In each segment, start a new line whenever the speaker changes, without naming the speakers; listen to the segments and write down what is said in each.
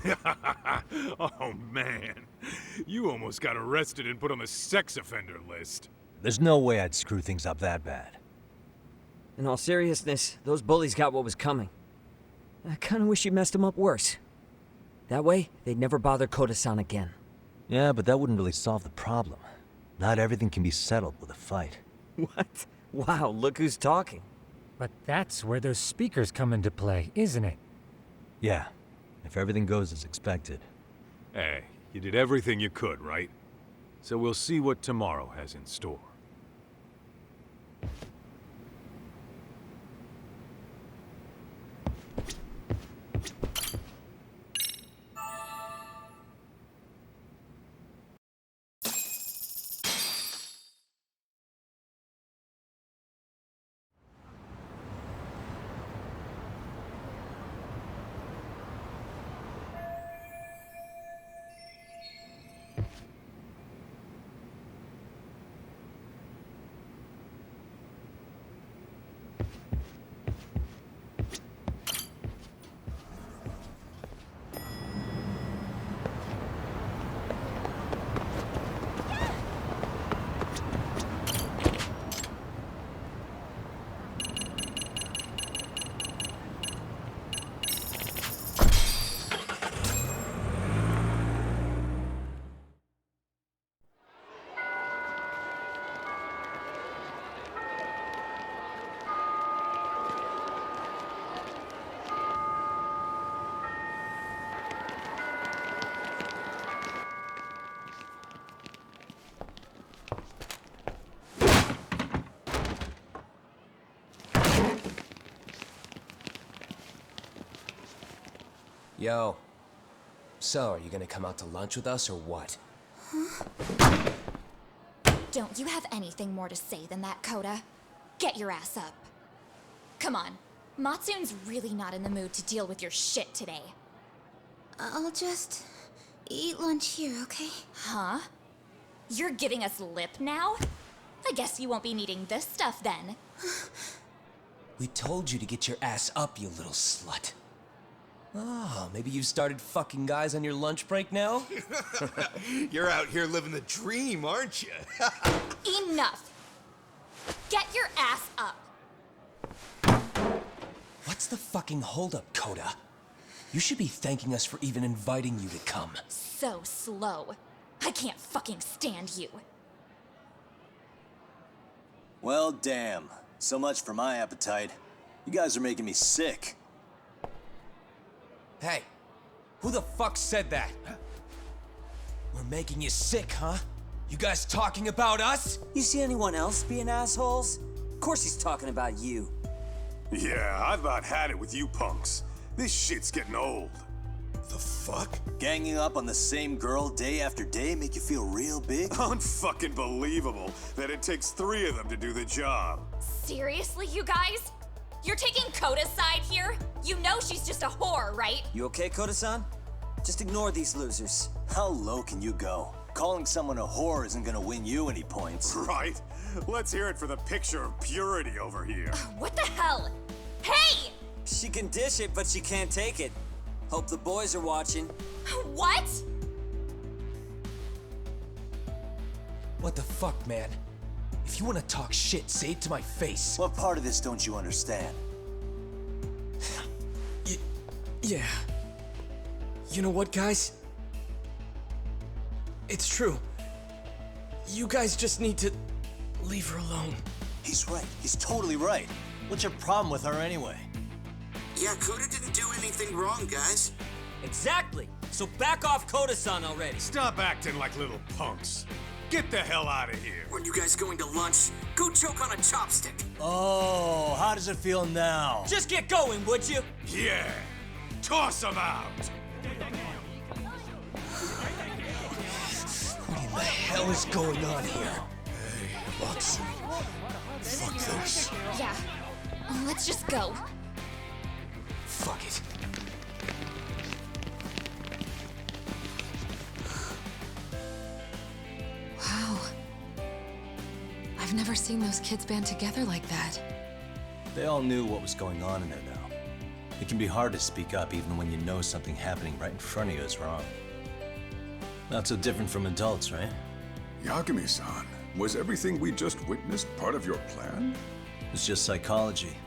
Oh man, you almost got arrested and put on the sex offender list.
There's no way I'd screw things up that bad.
In all seriousness, those bullies got what was coming. I kinda wish you messed them up worse. That way, they'd never bother Koda-san again.
Yeah, but that wouldn't really solve the problem. Not everything can be settled with a fight.
What? Wow, look who's talking.
But that's where those speakers come into play, isn't it?
Yeah, if everything goes as expected.
Hey, you did everything you could, right? So we'll see what tomorrow has in store.
Yo. So, are you gonna come out to lunch with us or what?
Don't you have anything more to say than that, Koda? Get your ass up. Come on. Matsune's really not in the mood to deal with your shit today.
I'll just eat lunch here, okay?
Huh? You're giving us lip now? I guess you won't be needing this stuff then.
We told you to get your ass up, you little slut. Oh, maybe you started fucking guys on your lunch break now?
You're out here living the dream, aren't you?
Enough! Get your ass up!
What's the fucking holdup, Koda? You should be thanking us for even inviting you to come.
So slow. I can't fucking stand you.
Well, damn. So much for my appetite. You guys are making me sick.
Hey, who the fuck said that? We're making you sick, huh? You guys talking about us?
You see anyone else being assholes? Of course he's talking about you.
Yeah, I've about had it with you punks. This shit's getting old. The fuck?
Ganging up on the same girl day after day make you feel real big?
Unfucking believable that it takes 3 of them to do the job.
Seriously, you guys? You're taking Koda's side here? You know she's just a whore, right?
You okay, Koda-san? Just ignore these losers.
How low can you go? Calling someone a whore isn't gonna win you any points.
Right? Let's hear it for the picture of purity over here.
What the hell? Hey!
She can dish it, but she can't take it. Hope the boys are watching.
What?
What the fuck, man? If you want to talk shit, say it to my face.
What part of this don't you understand?
Yeah. You know what, guys? It's true. You guys just need to leave her alone.
He's right. He's totally right. What's your problem with her anyway?
Yeah, Koda didn't do anything wrong, guys.
Exactly. So back off Koda-san already.
Stop acting like little punks. Get the hell out of here.
When you guys going to lunch, go choke on a chopstick.
Oh, how does it feel now?
Just get going, would you?
Yeah. Toss them out.
What in the hell is going on here?
Hey, Matsune. Fuck this.
Yeah. Let's just go.
Fuck it.
Wow. I've never seen those kids band together like that.
They all knew what was going on in there now. It can be hard to speak up even when you know something happening right in front of you is wrong. Not so different from adults, right?
Yagami-san, was everything we just witnessed part of your plan?
It's just psychology.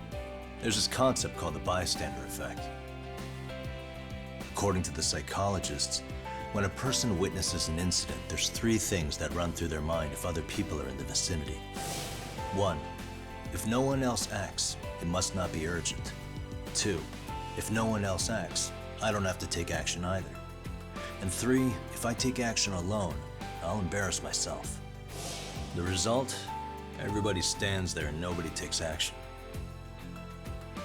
There's this concept called the bystander effect. According to the psychologists, when a person witnesses an incident, there's 3 things that run through their mind if other people are in the vicinity. 1, if no one else acts, it must not be urgent. 2, if no one else acts, I don't have to take action either. And 3, if I take action alone, I'll embarrass myself. The result? Everybody stands there and nobody takes action.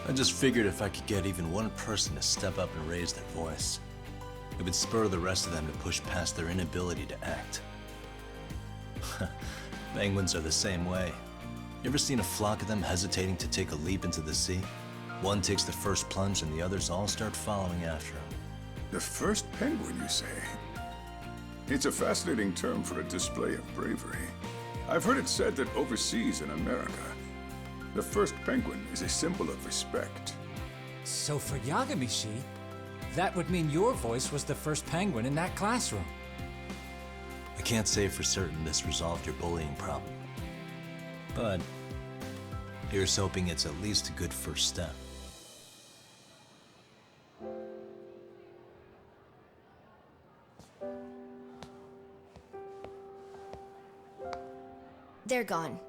I just figured if I could get even one person to step up and raise their voice, it would spur the rest of them to push past their inability to act. Penguins are the same way. You ever seen a flock of them hesitating to take a leap into the sea? One takes the first plunge and the others all start following after him.
The first penguin, you say? It's a fascinating term for a display of bravery. I've heard it said that overseas in America, the first penguin is a symbol of respect.
So for Yagami-shi, that would mean your voice was the first penguin in that classroom.
I can't say for certain this resolved your bullying problem. But here's hoping it's at least a good first step.
They're gone.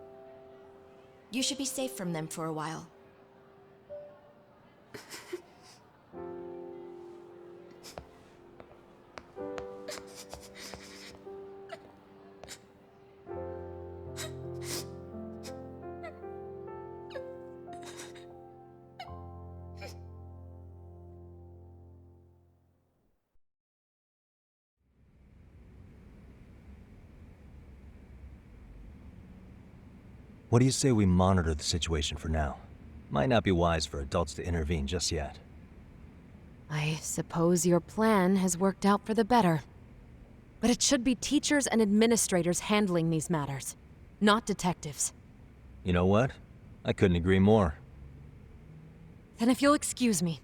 You should be safe from them for a while.
What do you say we monitor the situation for now? Might not be wise for adults to intervene just yet.
I suppose your plan has worked out for the better. But it should be teachers and administrators handling these matters, not detectives.
You know what? I couldn't agree more.
Then if you'll excuse me.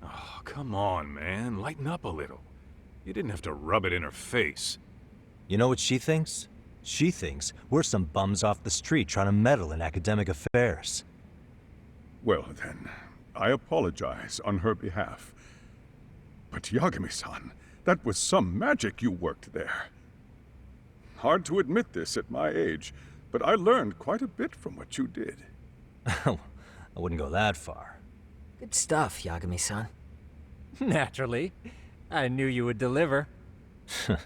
Oh, come on, man. Lighten up a little. You didn't have to rub it in her face.
You know what she thinks? She thinks we're some bums off the street trying to meddle in academic affairs.
Well then, I apologize on her behalf. But Yagami-san, that was some magic you worked there. Hard to admit this at my age, but I learned quite a bit from what you did.
I wouldn't go that far.
Good stuff, Yagami-san.
Naturally. I knew you would deliver.
Huh?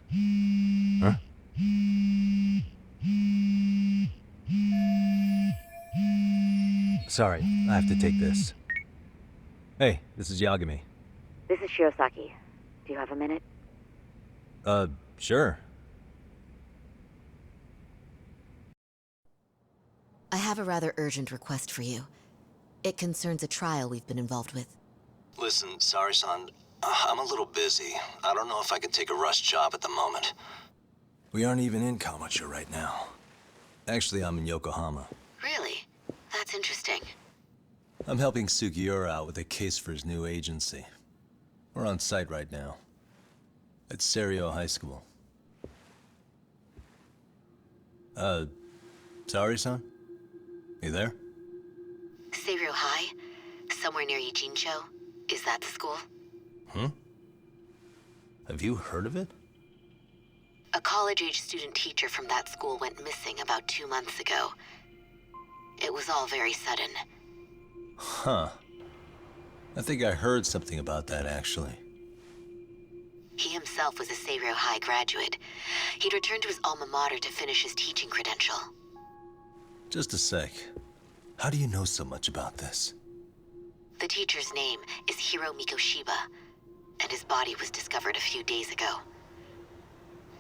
Sorry, I have to take this. Hey, this is Yagami.
This is Shirosaki. Do you have a minute?
Sure.
I have a rather urgent request for you. It concerns a trial we've been involved with.
Listen, sorry-san, I'm a little busy. I don't know if I could take a rush job at the moment. We aren't even in Kawachi right now. Actually, I'm in Yokohama.
Really? That's interesting.
I'm helping Sugiura out with a case for his new agency. We're on site right now. At Seiryo High School. Sorry-san? You there?
Seiryo High? Somewhere near Ijincho? Is that the school?
Have you heard of it?
A college-age student teacher from that school went missing about 2 months ago. It was all very sudden.
Huh. I think I heard something about that, actually.
He himself was a Seiryo High graduate. He'd returned to his alma mater to finish his teaching credential.
Just a sec. How do you know so much about this?
The teacher's name is Hiro Mikoshiba, and his body was discovered a few days ago.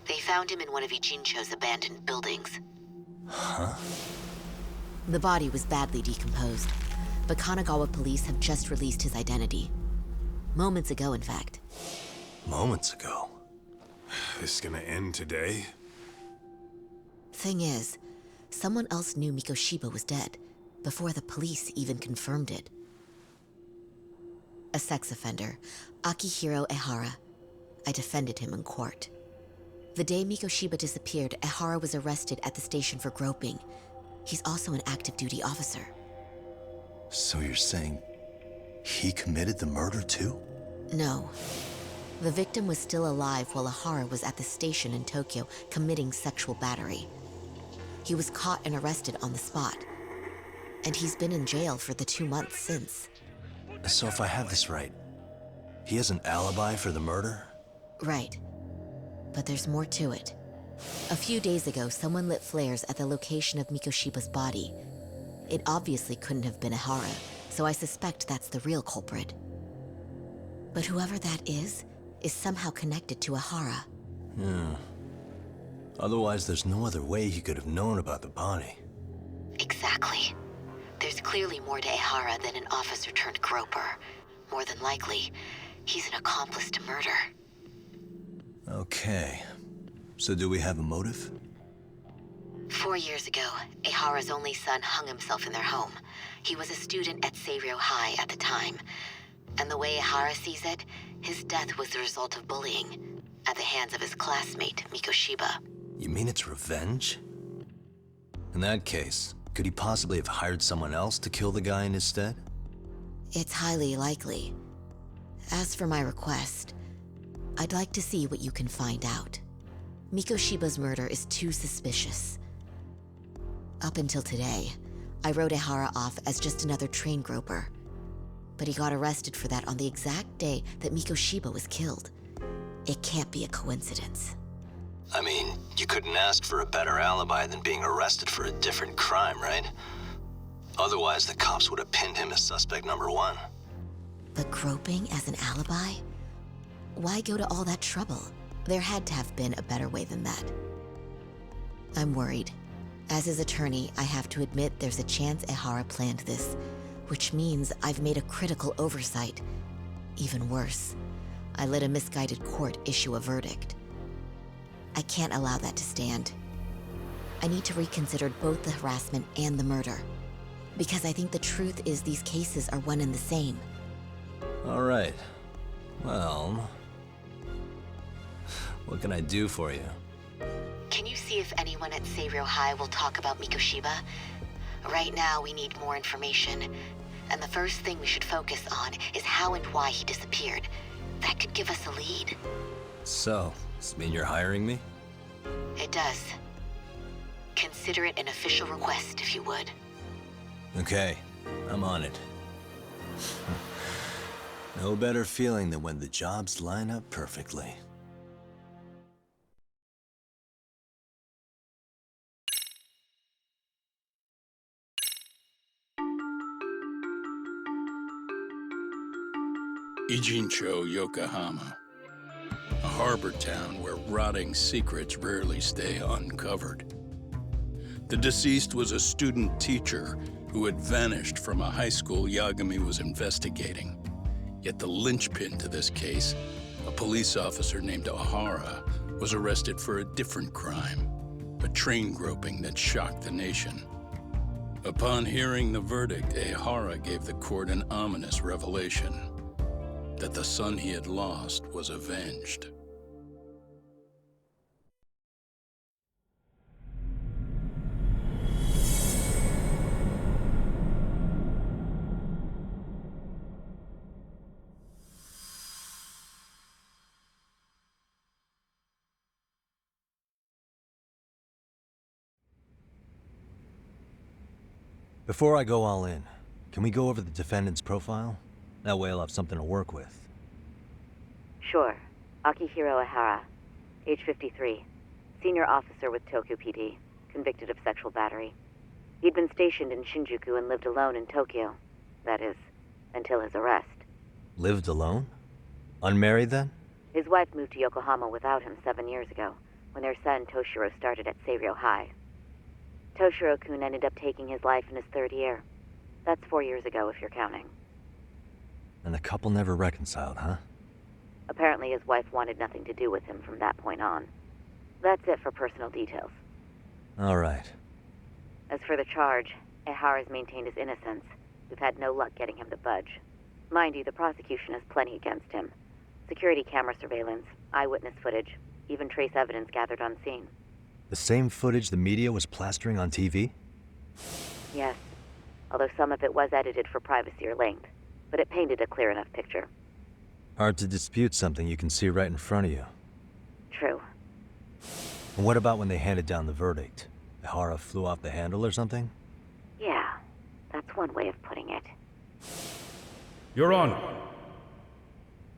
They found him in one of Ijincho's abandoned buildings.
Huh?
The body was badly decomposed, but Kanagawa police have just released his identity. Moments ago, in fact.
Moments ago?
This is gonna end today?
Thing is, someone else knew Mikoshiba was dead before the police even confirmed it. A sex offender, Akihiro Ehara. I defended him in court. The day Mikoshiba disappeared, Ehara was arrested at the station for groping. He's also an active duty officer.
So you're saying he committed the murder too?
No. The victim was still alive while Ehara was at the station in Tokyo committing sexual battery. He was caught and arrested on the spot. And he's been in jail for the 2 months since.
So if I have this right, he has an alibi for the murder?
Right. But there's more to it. A few days ago, someone lit flares at the location of Mikoshiba's body. It obviously couldn't have been Ehara, so I suspect that's the real culprit. But whoever that is somehow connected to Ehara.
Yeah. Otherwise, there's no other way he could have known about the body.
Exactly. There's clearly more to Ehara than an officer turned groper. More than likely, he's an accomplice to murder.
Okay. So do we have a motive?
4 years ago, Ehara's only son hung himself in their home. He was a student at Seiryo High at the time. And the way Ehara sees it, his death was the result of bullying at the hands of his classmate, Mikoshiba.
You mean it's revenge? In that case, could he possibly have hired someone else to kill the guy in his stead?
It's highly likely. As for my request, I'd like to see what you can find out. Mikoshiba's murder is too suspicious. Up until today, I wrote Ehara off as just another train groper. But he got arrested for that on the exact day that Mikoshiba was killed. It can't be a coincidence.
I mean, you couldn't ask for a better alibi than being arrested for a different crime, right? Otherwise, the cops would have pinned him as suspect number 1.
But groping as an alibi? Why go to all that trouble? There had to have been a better way than that. I'm worried. As his attorney, I have to admit there's a chance Ehara planned this, which means I've made a critical oversight. Even worse, I let a misguided court issue a verdict. I can't allow that to stand. I need to reconsider both the harassment and the murder, because I think the truth is these cases are one and the same.
All right. Well, what can I do for you?
Can you see if anyone at Seiryo High will talk about Mikoshiba? Right now, we need more information. And the first thing we should focus on is how and why he disappeared. That could give us a lead.
So, does this mean you're hiring me?
It does. Consider it an official request, if you would.
Okay, I'm on it. No better feeling than when the jobs line up perfectly.
Ijincho, Yokohama. A harbor town where rotting secrets rarely stay uncovered. The deceased was a student teacher who had vanished from a high school Yagami was investigating. Yet the linchpin to this case, a police officer named Ehara, was arrested for a different crime, a train groping that shocked the nation. Upon hearing the verdict, Ehara gave the court an ominous revelation, that the son he had lost was avenged.
Before I go all in, can we go over the defendant's profile? That way I'll have something to work with.
Sure. Akihiro Ehara, age 53, senior officer with Tokyo PD, convicted of sexual battery. He'd been stationed in Shinjuku and lived alone in Tokyo. That is, until his arrest.
Lived alone? Unmarried then?
His wife moved to Yokohama without him 7 years ago, when their son Toshiro started at Seiryo High. Toshiro-kun ended up taking his life in his 3rd year. That's 4 years ago, if you're counting.
And the couple never reconciled, huh?
Apparently his wife wanted nothing to do with him from that point on. That's it for personal details.
All right.
As for the charge, Ehara's maintained his innocence. We've had no luck getting him to budge. Mind you, the prosecution has plenty against him. Security camera surveillance, eyewitness footage, even trace evidence gathered on scene.
The same footage the media was plastering on TV?
Yes, although some of it was edited for privacy or length, but it painted a clear enough picture.
Hard to dispute something you can see right in front of you.
True.
And what about when they handed down the verdict? Ehara flew off the handle or something?
Yeah, that's one way of putting it.
Your Honor,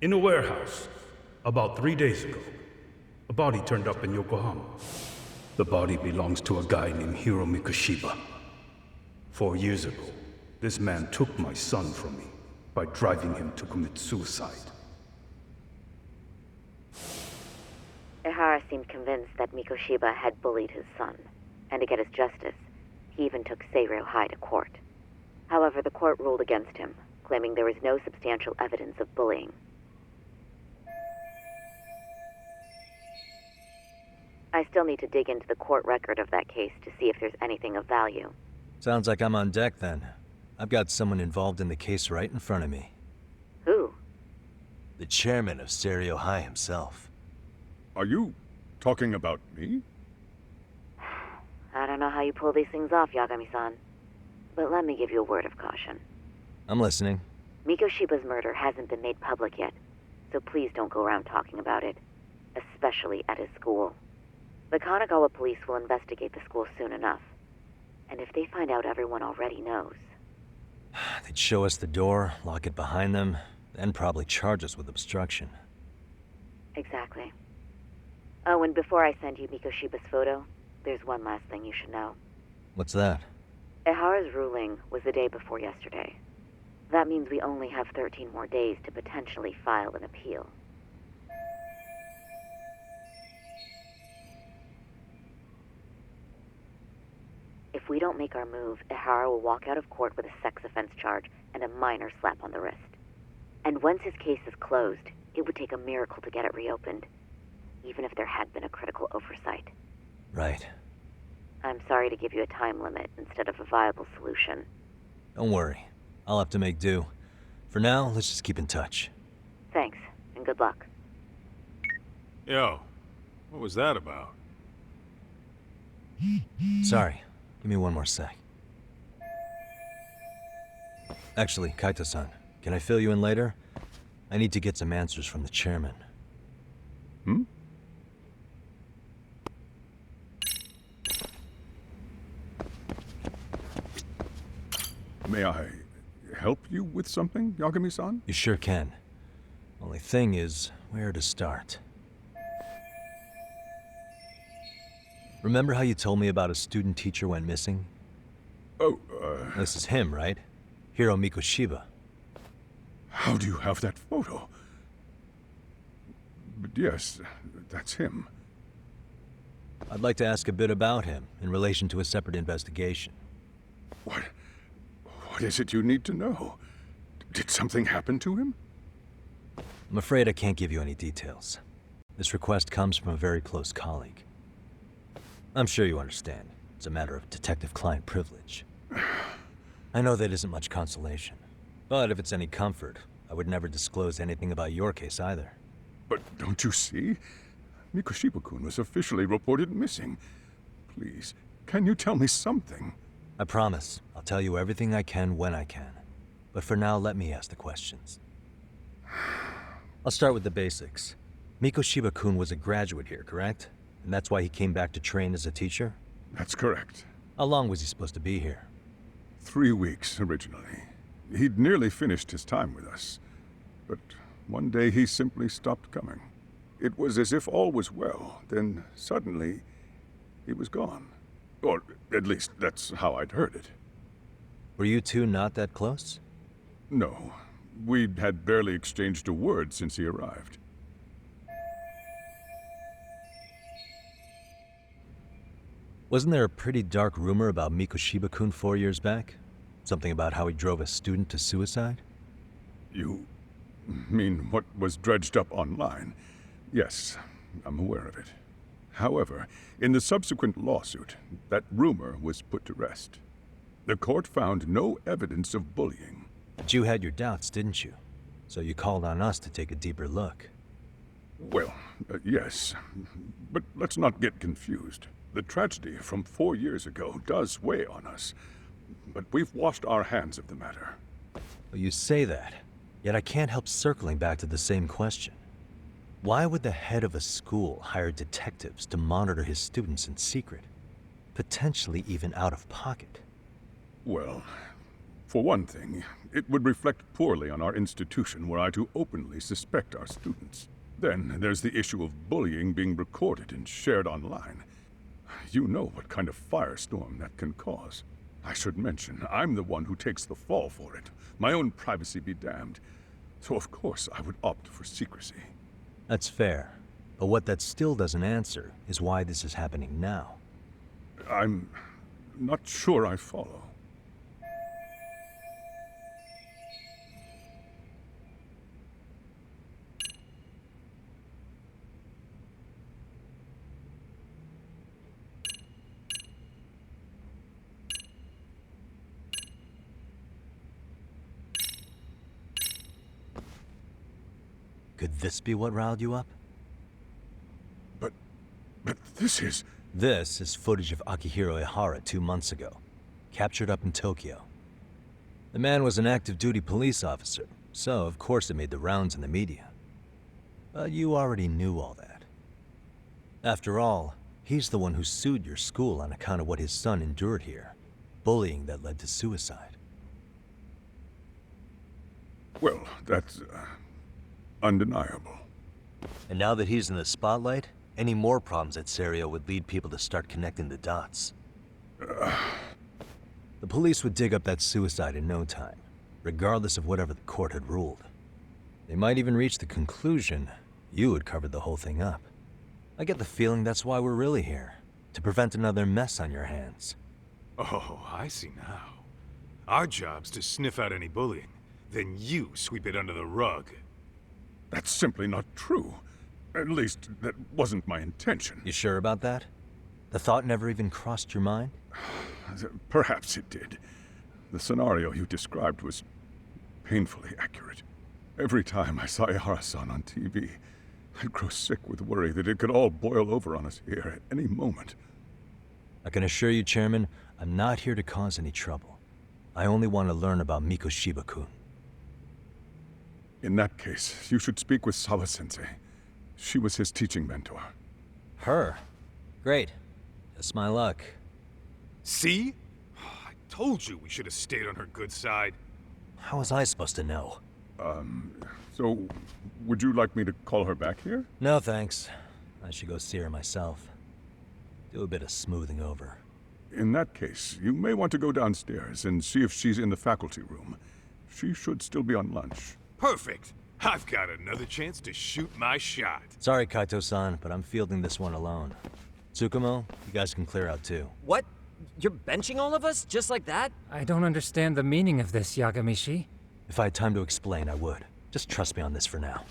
in a warehouse, about 3 days ago, a body turned up in Yokohama. The body belongs to a guy named Hiro Mikoshiba. 4 years ago, this man took my son from me by driving him to commit suicide.
Ehara seemed convinced that Mikoshiba had bullied his son, and to get his justice, he even took Seiryo High to court. However, the court ruled against him, claiming there was no substantial evidence of bullying. I still need to dig into the court record of that case to see if there's anything of value.
Sounds like I'm on deck then. I've got someone involved in the case right in front of me.
Who?
The chairman of Seiryo High himself.
Are you talking about me?
I don't know how you pull these things off, Yagami-san. But let me give you a word of caution.
I'm listening.
Mikoshiba's murder hasn't been made public yet, so please don't go around talking about it, especially at his school. The Kanagawa police will investigate the school soon enough. And if they find out everyone already knows...
They'd show us the door, lock it behind them, then probably charge us with obstruction.
Exactly. Oh, and before I send you Mikoshiba's photo, there's one last thing you should know.
What's that?
Ehara's ruling was the day before yesterday. That means we only have 13 more days to potentially file an appeal. If we don't make our move, Ehara will walk out of court with a sex offense charge and a minor slap on the wrist. And once his case is closed, it would take a miracle to get it reopened, even if there had been a critical oversight.
Right.
I'm sorry to give you a time limit instead of a viable solution.
Don't worry. I'll have to make do. For now, let's just keep in touch.
Thanks, and good luck.
Yo, what was that about?
Sorry. Give me one more sec. Actually, Kaito-san, can I fill you in later? I need to get some answers from the chairman.
Hmm? May I help you with something, Yagami-san?
You sure can. Only thing is, where to start? Remember how you told me about a student teacher went missing?
Oh,
This is him, right? Hiro Mikoshiba.
How do you have that photo? But yes, that's him.
I'd like to ask a bit about him in relation to a separate investigation.
What is it you need to know? Did something happen to him?
I'm afraid I can't give you any details. This request comes from a very close colleague. I'm sure you understand. It's a matter of detective-client privilege. I know that isn't much consolation. But if it's any comfort, I would never disclose anything about your case either.
But don't you see? Mikoshiba-kun was officially reported missing. Please, can you tell me something?
I promise. I'll tell you everything I can when I can. But for now, let me ask the questions. I'll start with the basics. Mikoshiba-kun was a graduate here, correct? And that's why he came back to train as a teacher?
That's correct.
How long was he supposed to be here?
3 weeks, originally. He'd nearly finished his time with us. But one day he simply stopped coming. It was as if all was well, then suddenly he was gone. Or at least that's how I'd heard it.
Were you two not that close?
No. We'd had barely exchanged a word since he arrived.
Wasn't there a pretty dark rumor about Mikoshiba-kun 4 years back? Something about how he drove a student to suicide?
You mean what was dredged up online? Yes, I'm aware of it. However, in the subsequent lawsuit, that rumor was put to rest. The court found no evidence of bullying.
But you had your doubts, didn't you? So you called on us to take a deeper look.
Well, yes. But let's not get confused. The tragedy from 4 years ago does weigh on us. But we've washed our hands of the matter.
Well, you say that, yet I can't help circling back to the same question. Why would the head of a school hire detectives to monitor his students in secret? Potentially even out of pocket.
Well, for one thing, it would reflect poorly on our institution were I to openly suspect our students. Then there's the issue of bullying being recorded and shared online. You know what kind of firestorm that can cause. I should mention, I'm the one who takes the fall for it. My own privacy be damned. So of course I would opt for secrecy.
That's fair. But what that still doesn't answer is why this is happening now.
I'm not sure I follow.
Could this be what riled you up?
But this is...
This is footage of Akihiro Ihara 2 months ago, captured up in Tokyo. The man was an active duty police officer, so of course it made the rounds in the media. But you already knew all that. After all, he's the one who sued your school on account of what his son endured here, bullying that led to suicide.
Well, that's... undeniable.
And now that he's in the spotlight, any more problems at Seiryo would lead people to start connecting the dots. The police would dig up that suicide in no time, regardless of whatever the court had ruled. They might even reach the conclusion you had covered the whole thing up. I get the feeling that's why we're really here, to prevent another mess on your hands.
Oh, I see now. Our job's to sniff out any bullying, then you sweep it under the rug.
That's simply not true. At least, that wasn't my intention.
You sure about that? The thought never even crossed your mind?
Perhaps it did. The scenario you described was painfully accurate. Every time I saw Ihara-san on TV, I'd grow sick with worry that it could all boil over on us here at any moment.
I can assure you, Chairman, I'm not here to cause any trouble. I only want to learn about Mikoshiba-kun.
In that case, you should speak with Sawa-sensei. She was his teaching mentor.
Her? Great. Just my luck.
See? I told you we should have stayed on her good side.
How was I supposed to know?
So, would you like me to call her back here?
No, thanks. I should go see her myself. Do a bit of smoothing over.
In that case, you may want to go downstairs and see if she's in the faculty room. She should still be on lunch.
Perfect. I've got another chance to shoot my shot.
Sorry, Kaito-san, but I'm fielding this one alone. Tsukumo, you guys can clear out too.
What? You're benching all of us? Just like that?
I don't understand the meaning of this, Yagami.
If I had time to explain, I would. Just trust me on this for now.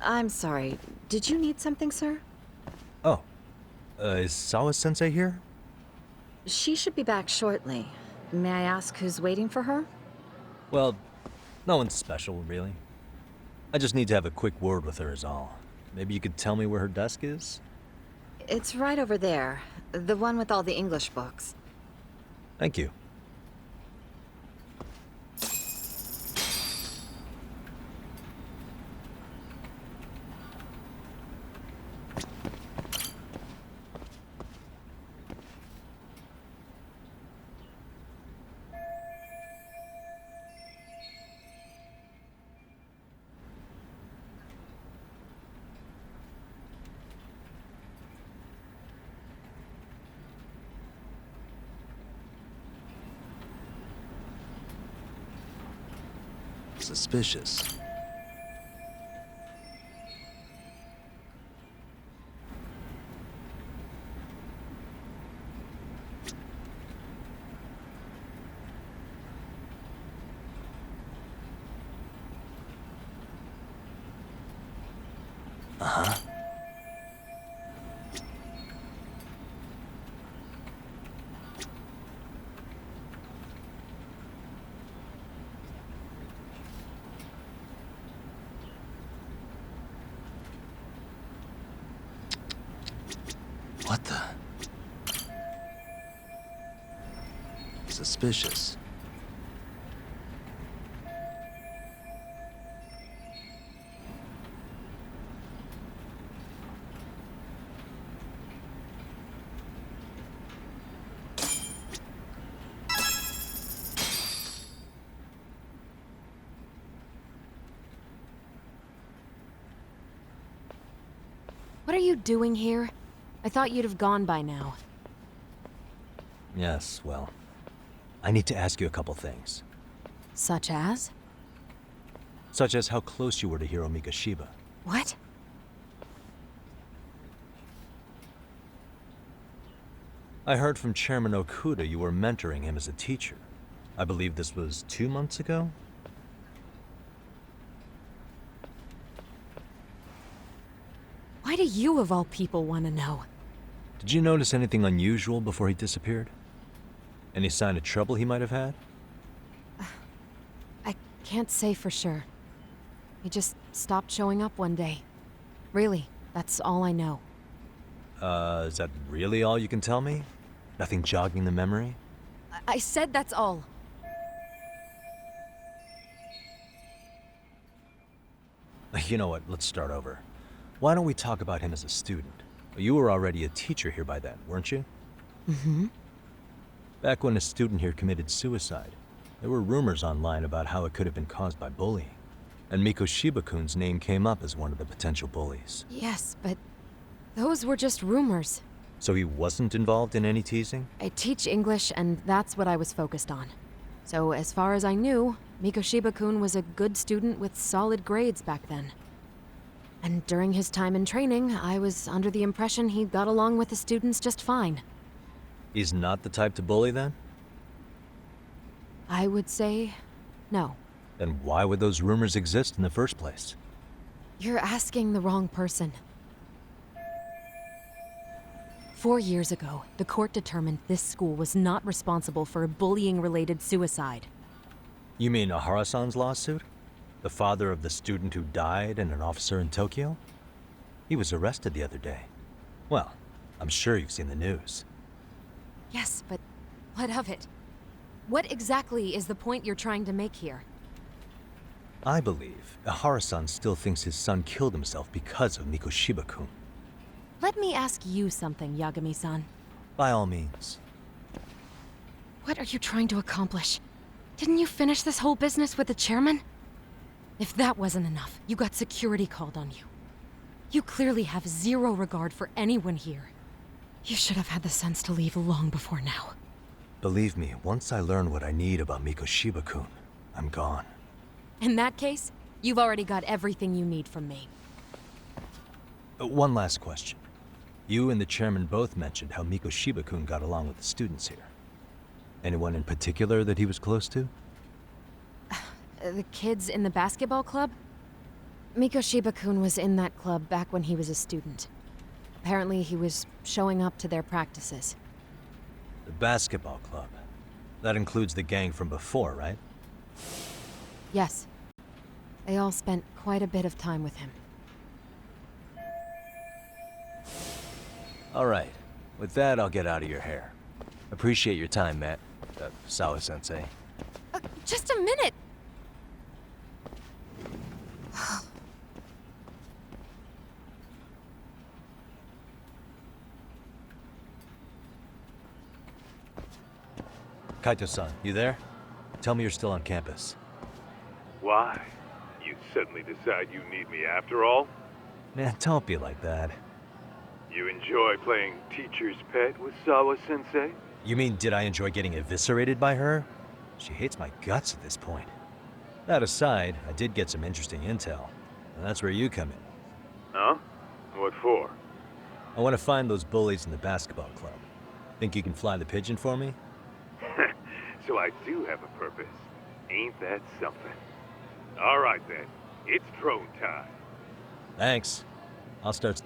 I'm sorry. Did you need something, sir?
Oh. Is Sawa-sensei here?
She should be back shortly. May I ask who's waiting for her?
Well, no one's special, really. I just need to have a quick word with her is all. Maybe you could tell me where her desk is?
It's right over there. The one with all the English books.
Thank you. Suspicious. Uh-huh. What the? Suspicious.
What are you doing here? I thought you'd have gone by now.
Yes, well, I need to ask you a couple things.
Such as?
Such as how close you were to Hiro Mikoshiba.
What?
I heard from Chairman Okuda you were mentoring him as a teacher. I believe this was 2 months ago?
Why do you, of all people, want to know?
Did you notice anything unusual before he disappeared? Any sign of trouble he might have had?
I can't say for sure. He just stopped showing up one day. Really, that's all I know.
Is that really all you can tell me? Nothing jogging the memory?
I said that's all.
You know what, let's start over. Why don't we talk about him as a student? You were already a teacher here by then, weren't you?
Mm-hmm.
Back when a student here committed suicide, there were rumors online about how it could have been caused by bullying. And Mikoshiba-kun's name came up as one of the potential bullies.
Yes, but those were just rumors.
So he wasn't involved in any teasing?
I teach English, and that's what I was focused on. So as far as I knew, Mikoshiba-kun was a good student with solid grades back then. And during his time in training, I was under the impression he got along with the students just fine.
He's not the type to bully, then?
I would say no.
Then why would those rumors exist in the first place?
You're asking the wrong person. 4 years ago, the court determined this school was not responsible for a bullying-related suicide.
You mean Ahara-san's lawsuit? The father of the student who died and an officer in Tokyo? He was arrested the other day. Well, I'm sure you've seen the news.
Yes, but what of it? What exactly is the point you're trying to make here?
I believe Ahara-san still thinks his son killed himself because of Mikoshiba-kun.
Let me ask you something, Yagami-san.
By all means.
What are you trying to accomplish? Didn't you finish this whole business with the chairman? If that wasn't enough, you got security called on you. You clearly have zero regard for anyone here. You should have had the sense to leave long before now.
Believe me, once I learn what I need about Mikoshiba-kun, I'm gone.
In that case, you've already got everything you need from me.
One last question. You and the chairman both mentioned how Mikoshiba-kun got along with the students here. Anyone in particular that he was close to?
The kids in the basketball club? Mikoshiba-kun was in that club back when he was a student. Apparently he was showing up to their practices.
The basketball club. That includes the gang from before, right?
Yes. They all spent quite a bit of time with him.
All right. With that, I'll get out of your hair. Appreciate your time, Matt. Sawa-sensei.
Just a minute!
Kaito-san, you there? Tell me you're still on campus.
Why? You suddenly decide you need me after all?
Man, don't be like that.
You enjoy playing teacher's pet with Sawa-sensei?
You mean, did I enjoy getting eviscerated by her? She hates my guts at this point. That aside, I did get some interesting intel, and that's where you come in.
Huh? What for?
I want to find those bullies in the basketball club. Think you can fly the pigeon for me?
So I do have a purpose. Ain't that something? All right then. It's drone time.
Thanks. I'll start